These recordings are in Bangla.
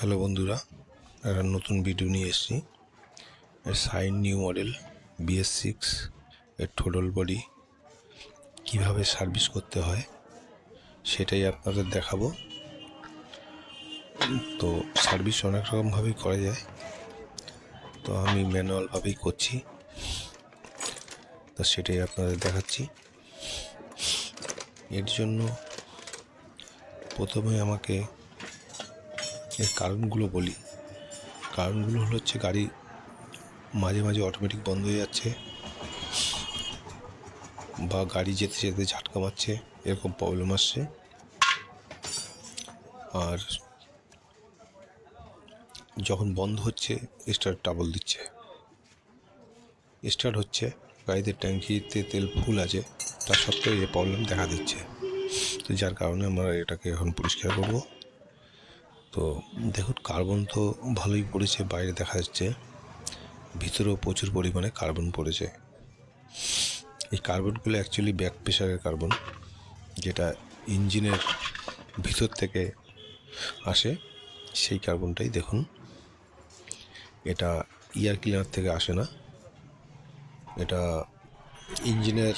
হ্যালো বন্ধুরা, একটা নতুন ভিডিও নিয়ে এসেছি। সাইন নিউ মডেল Bs6 এর থ্রোটল বডি কীভাবে সার্ভিস করতে হয় সেটাই আপনাদের দেখাবো। তো সার্ভিস অনেক রকমভাবেই করা যায়, তো আমি ম্যানুয়ালভাবেই করছি, তো সেটাই আপনাদের দেখাচ্ছি। এর জন্য প্রথমে আমাকে এর কারণগুলো বলি। কারণগুলো হচ্ছে গাড়ি মাঝে মাঝে অটোমেটিক বন্ধ হয়ে যাচ্ছে, বা গাড়ি যেতে যেতে ঝাটকা মারছে, এরকম প্রবলেম আসছে। আর যখন বন্ধ হচ্ছে স্টার্ট ডাবল দিচ্ছে, স্টার্ট হচ্ছে, গাড়িতে ট্যাঙ্কিতে তেল ফুল আছে, তার সত্ত্বেও এই প্রবলেম দেখা দিচ্ছে। তো যার কারণে আমরা এটাকে এখন পরিষ্কার করব। তো দেখুন, কার্বন তো ভালোই পড়েছে, বাইরে দেখা যাচ্ছে, ভিতরেও প্রচুর পরিমাণে কার্বন পড়েছে। এই কার্বনগুলো অ্যাকচুয়ালি ব্যাক প্রেশারের কার্বন, যেটা ইঞ্জিনের ভিতর থেকে আসে। সেই কার্বনটাই দেখুন, এটা এয়ার ক্লিনার থেকে আসে না, এটা ইঞ্জিনের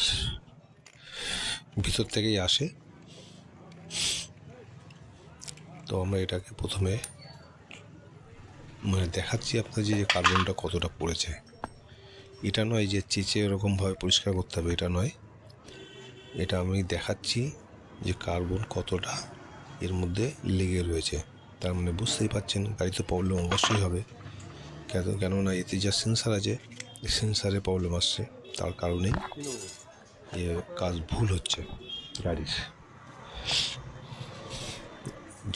ভিতর থেকেই আসে। তো আমরা এটাকে প্রথমে দেখাচ্ছি আপনার যে কার্বনটা কতটা পড়েছে। এটা নয় যে চেঁচে এরকমভাবে পরিষ্কার করতে হবে, এটা নয়। এটা আমি দেখাচ্ছি যে কার্বন কতটা এর মধ্যে লেগে রয়েছে। তার মানে বুঝতেই পারছেন গাড়িতে প্রবলেম অবশ্যই হবে। কেননা এতে যা সেন্সার আছে, সেন্সারে প্রবলেম আসছে, তার কারণেই এ কাজ ভুল হচ্ছে গাড়ির।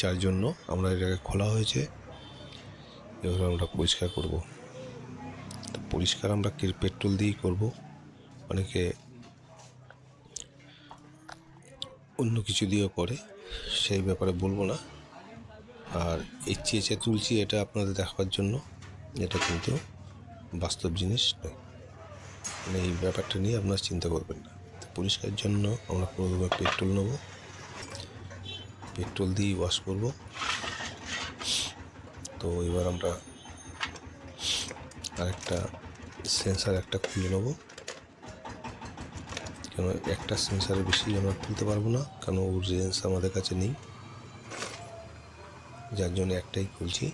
যার জন্য আমরা এটাকে খোলা হয়েছে, এবার আমরা পরিষ্কার করব। তো পরিষ্কার আমরা পেট্রোল দিয়েই করব, অনেকে অন্য কিছু দিয়েও করে, সেই ব্যাপারে বলবো না। আর এই চেঁচে তুলছি এটা আপনাদের দেখাবার জন্য, এটা কিন্তু বাস্তব জিনিস নয়, এই ব্যাপারটা নিয়ে আপনারা চিন্তা করবেন না। তো পরিষ্কারের জন্য আমরা প্রথমে পেট্রোল নেব, পেট্রোল দিয়ে ওয়াশ করব। তো এবার আমরা আরেকটা সেন্সার খুলে নেব, কেন একটা সেন্সারের বেশি আমরা খুলতে পারবো না, কারণ ওর রেঞ্জ আমাদের কাছে নেই, যার জন্য একটাই খুলছি।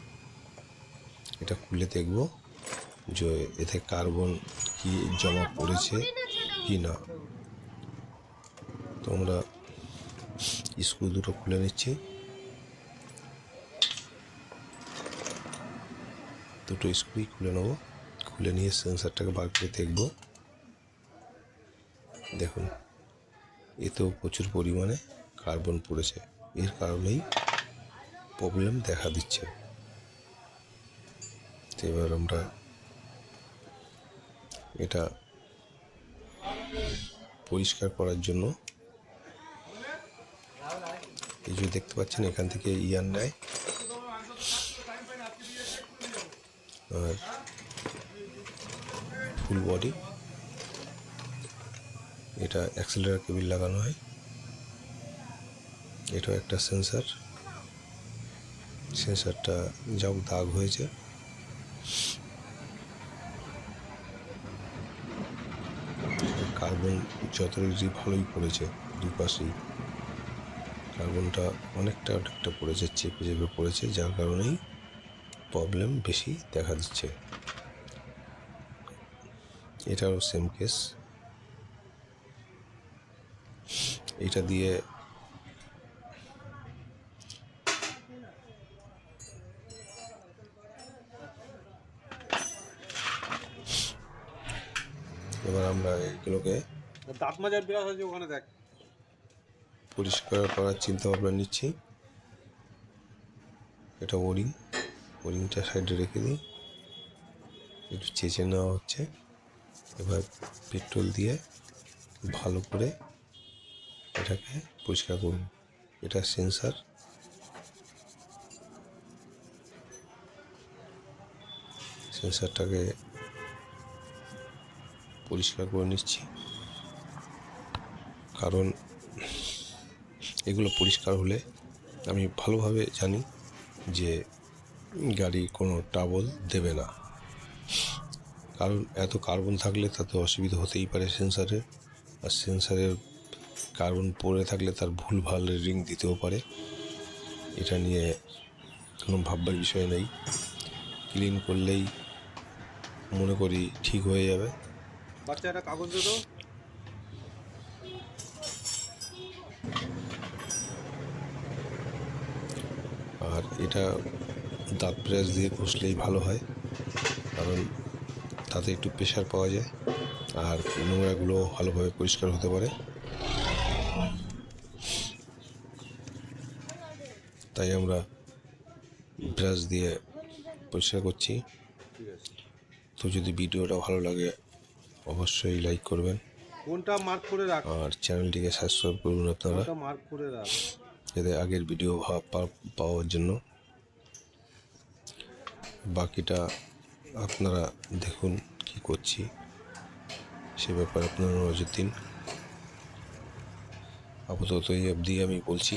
এটা খুলে দেখব যে এতে কার্বন কি জমা পড়েছে কি না। তো আমরা স্ক্রু দুটো খুলে নিচ্ছি, দুটো স্ক্রুই খুলে নেব। খুলে নিয়ে সেন্সারটাকে বার করে দেখব। দেখুন, এতেও প্রচুর পরিমাণে কার্বন পড়েছে, এর কারণেই প্রবলেম দেখা দিচ্ছে। তো এবার আমরা এটা পরিষ্কার করার জন্য, এই যে দেখতে পাচ্ছেন এখান থেকে ইয়ার নেয়, আর ফুল বডি, এটা অ্যাক্সেলারেটর কেবিল লাগানো হয়। এটাও একটা সেন্সার, সেন্সারটা যাও দাগ হয়েছে। কার্বন যতটুকু ভালোই পড়েছে, দুপাশেই কার্বনটা অনেকটা পড়েছে, চেপে চেপে পড়েছে, যার কারণেই প্রবলেম বেশি দেখা দিচ্ছে। এটারও সেম কেস। এটা দিয়ে এবার আমরা এগুলোকে দাঁত মাজার বিরাট হয়েছে ওখানে, দেখ পরিষ্কার করার চিন্তা ভাবনা নিচ্ছি। এটা ওরিংটা সাইডে রেখে দিই, একটু চেঁচে নেওয়া হচ্ছে। এবার পেট্রোল দিয়ে ভালো করে এটাকে পরিষ্কার করুন। এটা সেন্সার, সেন্সারটাকে পরিষ্কার করে নিচ্ছি, কারণ এগুলো পরিষ্কার হলে আমি ভালোভাবে জানি যে গাড়ি কোনো ট্রাবল দেবে না। কারণ এত কার্বন থাকলে তাতে অসুবিধা হতেই পারে সেন্সারের, আর সেন্সারের কার্বন পড়ে থাকলে তার ভুলভাল রিং দিতেও পারে। এটা নিয়ে কোনো ভাববার বিষয় নেই, ক্লিন করলেই মনে করি ঠিক হয়ে যাবে। বাচ্চা একটা কাগজ দে তো। আর এটা দাঁত ব্রাশ দিয়ে ঘষলেই ভালো হয়, কারণ তাতে একটু প্রেশার পাওয়া যায় আর নোংরাগুলো ভালোভাবে পরিষ্কার হতে পারে। তাই আমরা ব্রাশ দিয়ে পরিষ্কার করছি। ঠিক আছে। তো যদি ভিডিওটা ভালো লাগে অবশ্যই লাইক করবেন কোনটা মার্ক করে রাখ, আর চ্যানেলটিকে সাবস্ক্রাইব করুন আপনারা, কোনটা মার্ক করে রাখ। যাতে আগের ভিডিও পাওয়ার জন্য। বাকিটা আপনারা দেখুন কি করছি, সে ব্যাপারে আপনারা নজর দিন। আপাতত এই অবধি আমি বলছি।